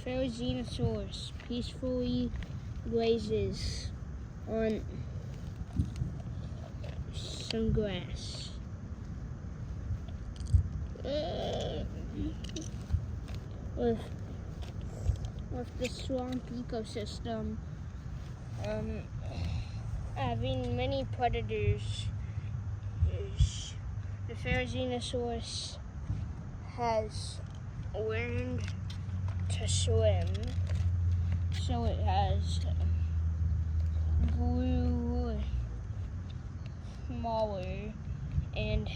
Dinosaurs peacefully grazes on some grass. With the swamp ecosystem having many predators, the Dinosaurs has learned to swim, so it has grew smaller and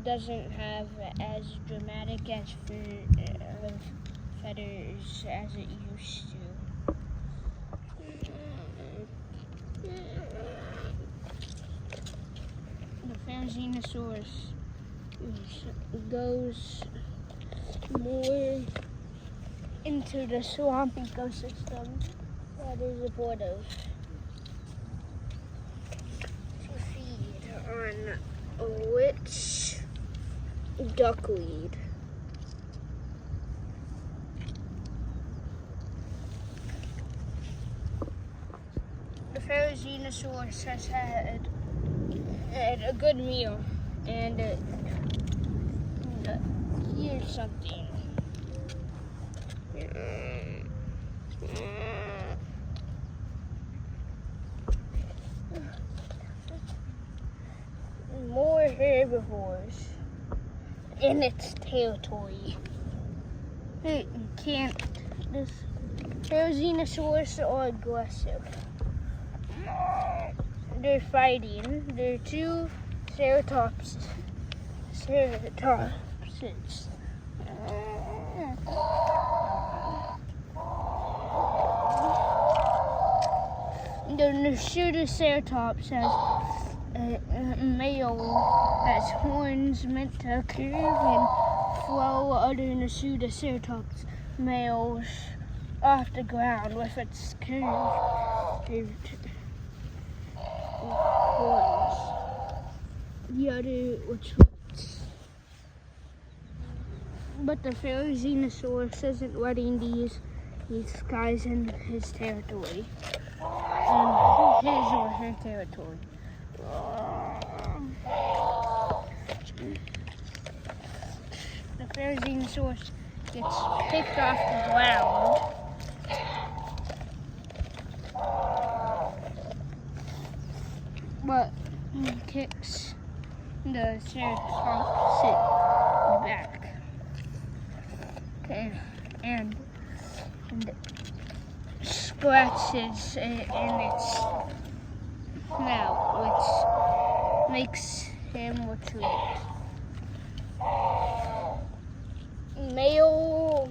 doesn't have as dramatic as feathers as it used to. The Dinosaurs goes more into the swamp ecosystem that is supportive to feed on rich duckweed. The Dinosaurs has had a good meal, and here's something. More herbivores in its territory. This Dinosaurs are aggressive. They're fighting. They're two ceratopses. The Ceratops has a male has horns meant to curve and throw other Ceratops males off the ground with its curved horns. The other retreats. But the Dinosaurus isn't letting these guys in his territory. His or her territory. The Dinosaurus gets picked off the ground. But he kicks the Ceratops back. Okay, and scratches in its mouth, which makes him retreat. Male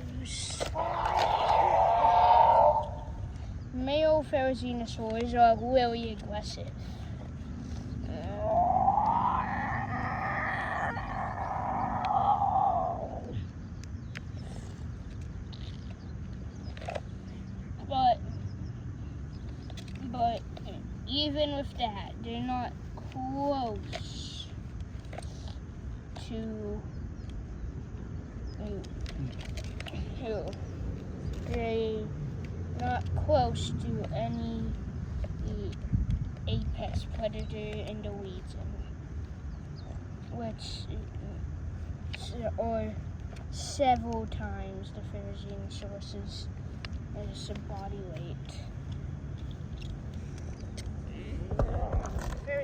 Dinosaurs are really aggressive. But even with that, they're not close to they're not close to any apex predator in the region, which are several times the Dinosaurs' body weight.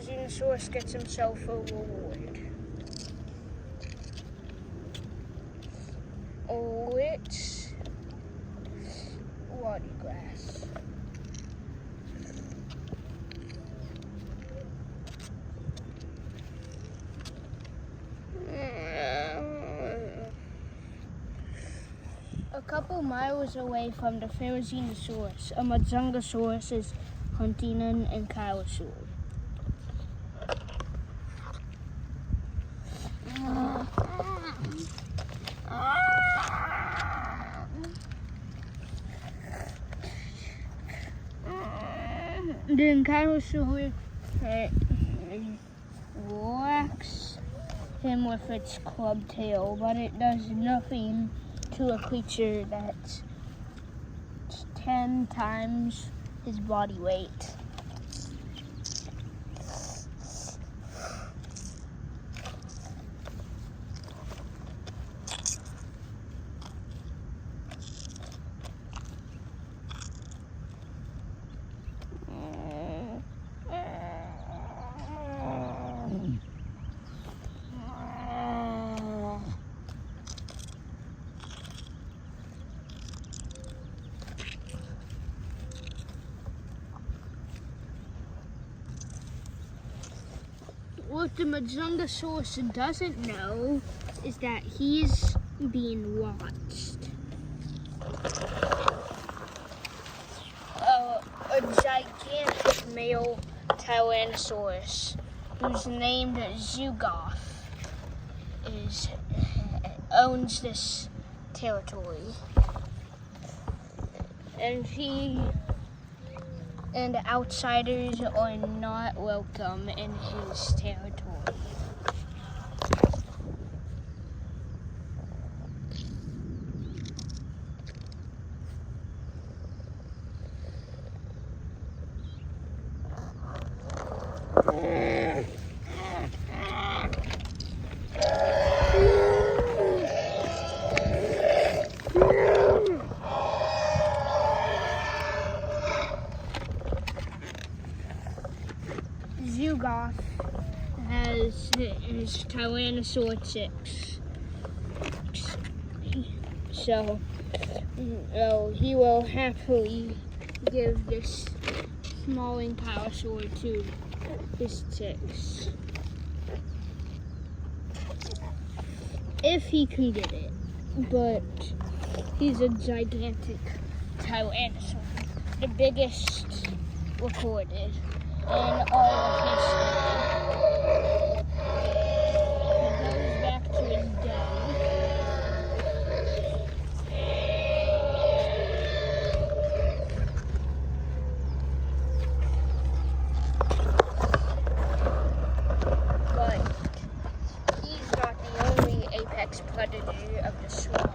Dinosaurus gets himself a reward. Rich water grass. A couple miles away from the Dinosaurus, a Majungasaurus is hunting an Ankylosaur. The Ankylosaur whacks him with its club tail, but it does nothing to to a creature that's 10 times his body weight. What the Majungasaurus doesn't know is that he's being watched. A gigantic male Tyrannosaurus who's named Zugoth owns this territory. And outsiders are not welcome in his territory. Zugoth has his Tyrannosaurus Rex. So he will happily give this small Tyrannosaur to his chicks. If he can get it. But he's a gigantic Tyrannosaur. The biggest recorded in all of history. He goes back to his den. But he's not the only apex predator of the swamp.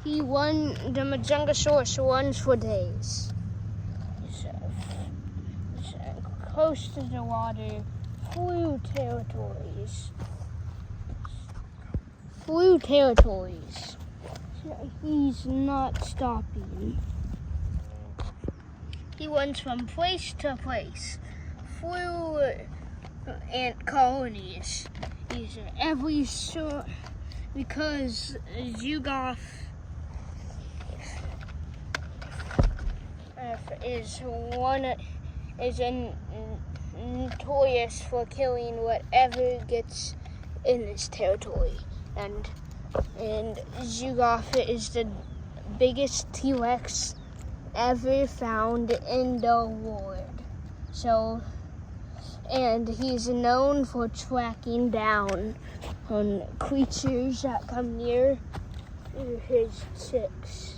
The Majungasaurus runs for days. Close to the water, through territories. So he's not stopping. He runs from place to place, through ant colonies. These are every sort, because Zugoth is notorious for killing whatever gets in this territory, and Zugoth is the biggest T-Rex ever found in the world. So, and he's known for tracking down on creatures that come near his chicks.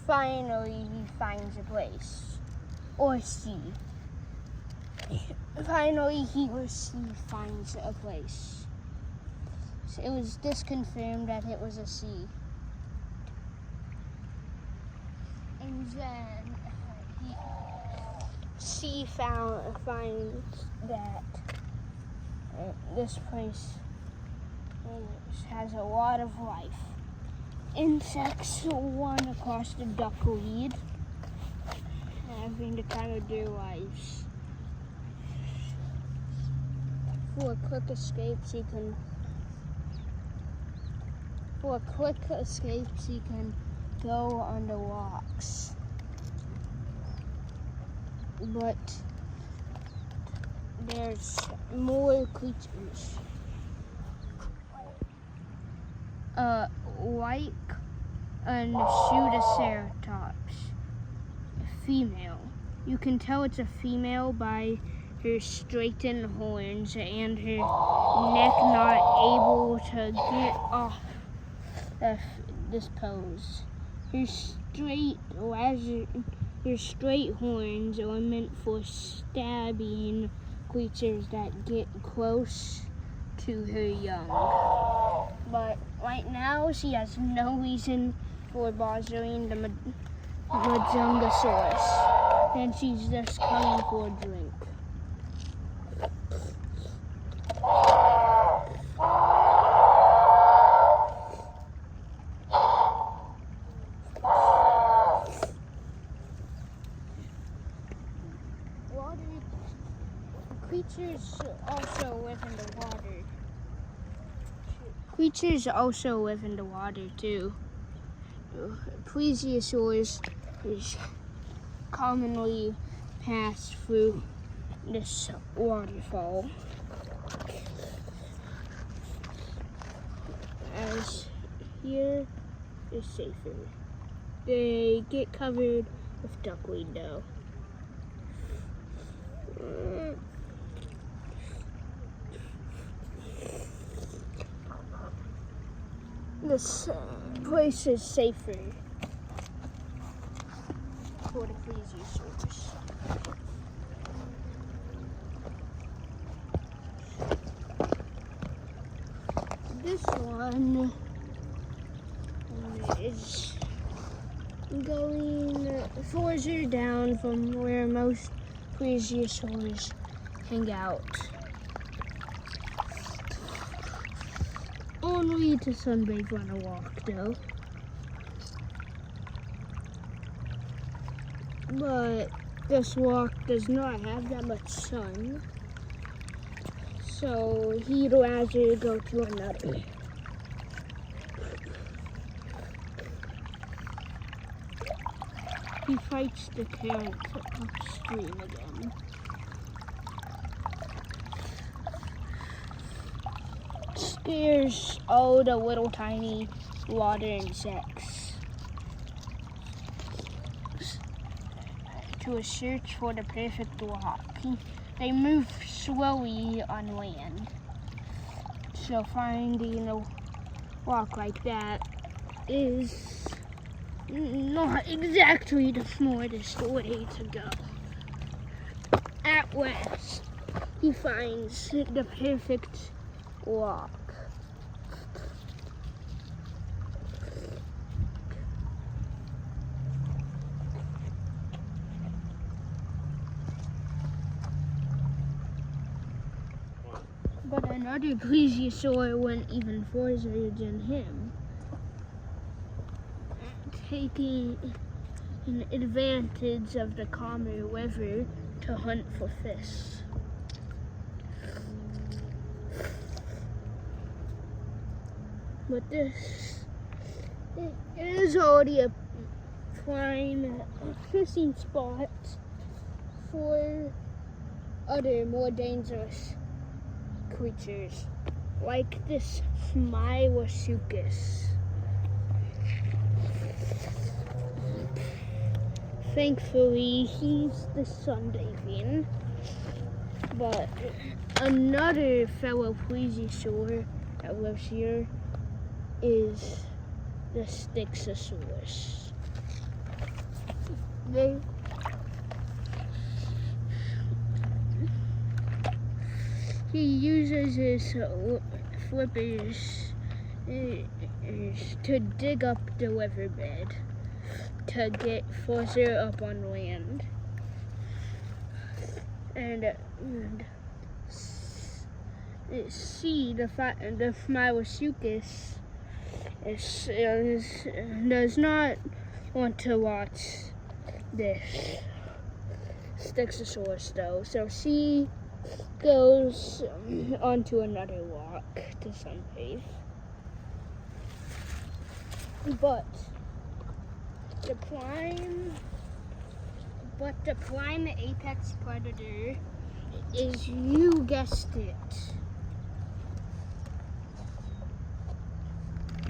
Finally, he finds a place, or sea. Finally, he or she finds a place. So it was disconfirmed that it was a sea. And then she finds that this place has a lot of life. Insects run across the duckweed, having to kind of their lives. For quick escapes, he can go on the rocks. But there's more creatures. Like an Pseudoceratops, female. You can tell it's a female by her straightened horns and her neck not able to get off this pose. Her straight Your straight horns are meant for stabbing creatures that get close to her young. But right now, she has no reason for bothering the Majungasaurus, and she's just coming for a drink. Creatures also live in the water. Creatures also live in the water too. Plesiosaurs is commonly pass through this waterfall, as here is safer. They get covered with duckweed though. This place is safer for the plesiosaurs. This one is going further down from where most plesiosaurs hang out. Only to sunbathe on a walk though. But this walk does not have that much sun, so he'd rather go to another. He fights the current upstream again. Scares all the little tiny water insects to a search for the perfect walk. They move slowly on land, so finding a walk like that is not exactly the smartest way to go. At last, he finds the perfect walk. But another plesiosaur went even further than him, taking an advantage of the calmer weather to hunt for fish. But this is already a prime fishing spot for other more dangerous creatures, like this Majungasaurus. Thankfully, he's the sunbathing, but another fellow plesiosaur that lives here is the Dinosaurs. He uses his flippers to dig up the riverbed to get further up on land, and see the Majungasaurus does not want to watch this Dinosaurs though, so she goes onto another walk to sunbathe. But the prime apex predator is, you guessed it,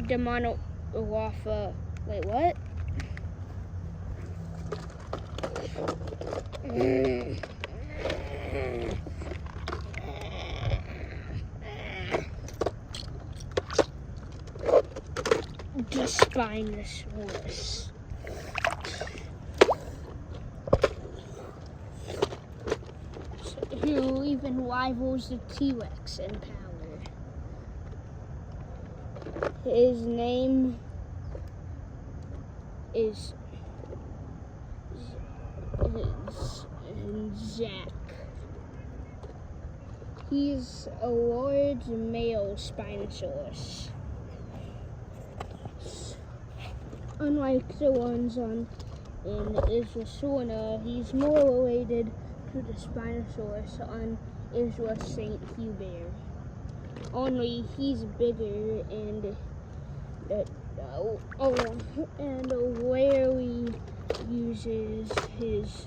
the Monowafa. Wait, what? The Spinosaurus. and rivals the T-Rex in power. His name is Jack. He's a large male Spinosaurus. Unlike the ones in Isla he's more related to the Spinosaurus on Isla St. Hubert. Only he's bigger and rarely uses his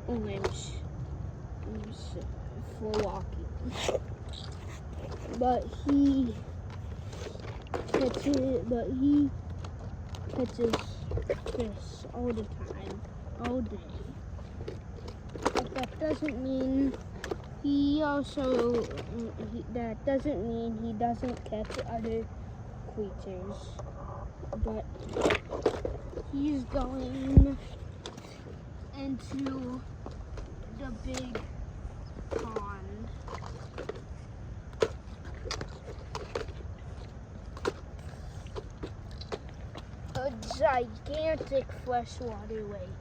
arms for walking. But he catches fish all the time, all day. But that doesn't mean he doesn't catch other creatures. But he's going into the big pond. A gigantic freshwater lake,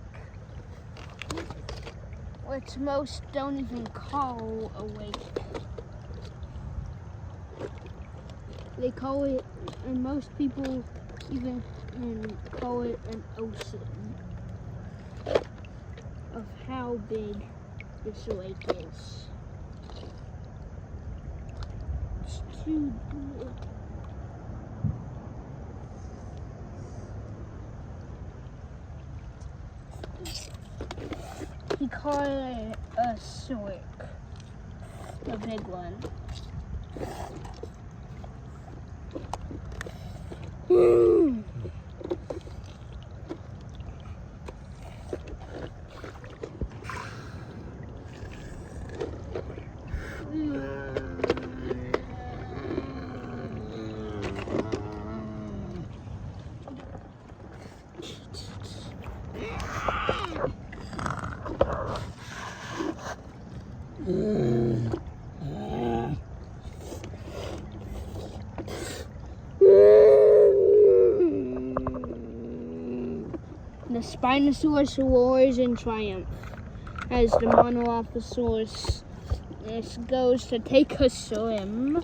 which most don't even call a lake. They call it, and most people even call it an ocean of how big this lake is. It's too big. He called it a sork, a big one. The Spinosaurus roars in triumph as the Monolophosaurus goes to take a swim